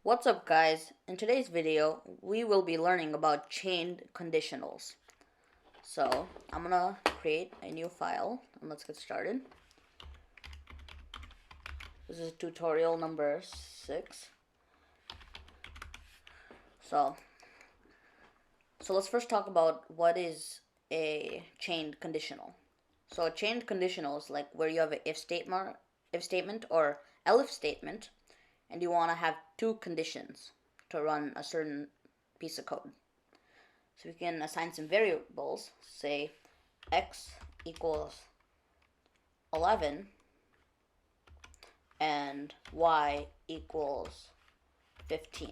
What's up, guys? In today's video, we will be learning about chained conditionals. So, I'm gonna create a new file and let's get started. This is tutorial number 6. So let's first talk about what is a chained conditional. So a chained conditional is like where you have an if statement or elif statement, and you want to have two conditions to run a certain piece of code. So we can assign some variables, say x equals 11 and y equals 15.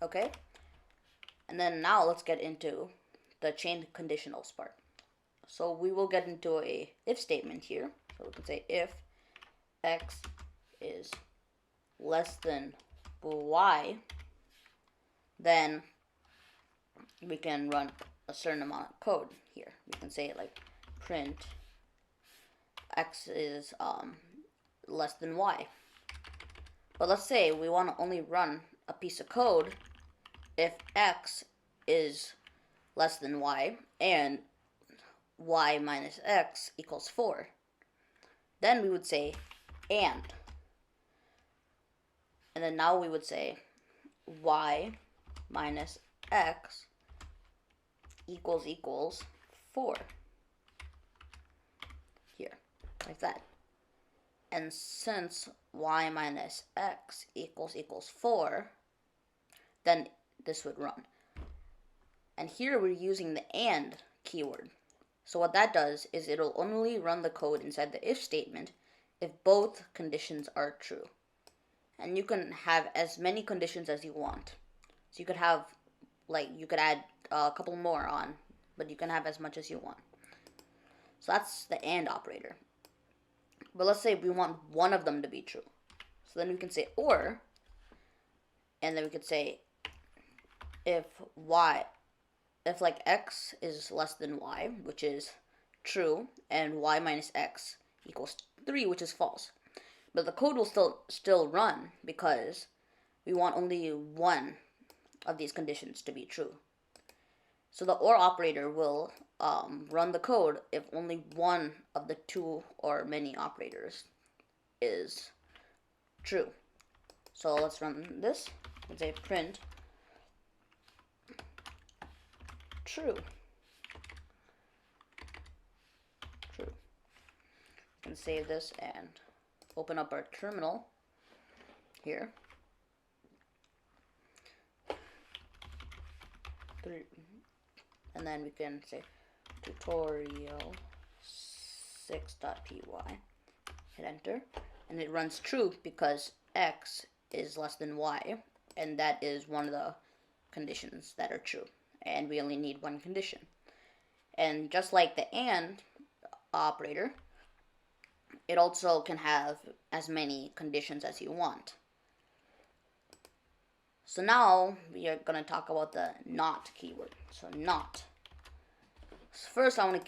Okay? And then now let's get into the chained conditionals part. So we will get into a if statement here. So we can say if x is less than y, then we can run a certain amount of code here. We can say like print x is less than y. But let's say we want to only run a piece of code if x is less than y and y minus x equals 4. Then we would say and then now we would say y minus x equals 4. Here, like that. And since y minus x equals 4, then this would run. And here we're using the and keyword. So what that does is it'll only run the code inside the if statement if both conditions are true. And you can have as many conditions as you want. So you could have, you could add a couple more on, but you can have as much as you want. So that's the and operator. But let's say we want one of them to be true. So then we can say or, and then we could say if x is less than y, which is true, and y minus x equals 3, which is false. But the code will still run because we want only one of these conditions to be true. So the or operator will run the code if only one of the two or many operators is true. So let's run this. Let's say print true. True. We can save this and open up our terminal here. And then we can say tutorial 6.py, hit enter, and it runs true because x is less than y, and that is one of the conditions that are true, and we only need one condition. And just like the and operator, it also can have as many conditions as you want. So now we are going to talk about the not keyword. So not. So first I want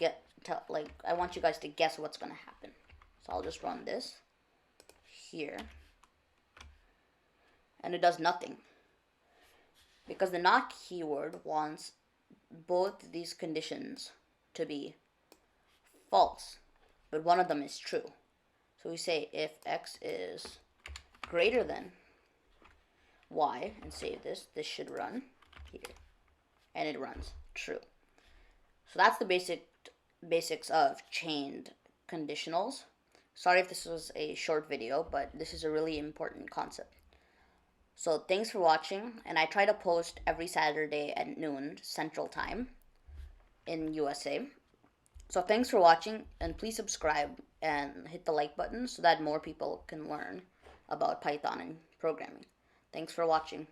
I want you guys to guess what's going to happen. So I'll just run this here. And it does nothing. Because the not keyword wants both these conditions to be false, but one of them is true. So we say if x is greater than y, and save this should run here, and it runs true. So that's the basics of chained conditionals. Sorry if this was a short video, but this is a really important concept. So thanks for watching, and I try to post every Saturday at noon Central Time in USA. So thanks for watching, and please subscribe and hit the like button so that more people can learn about Python and programming. Thanks for watching.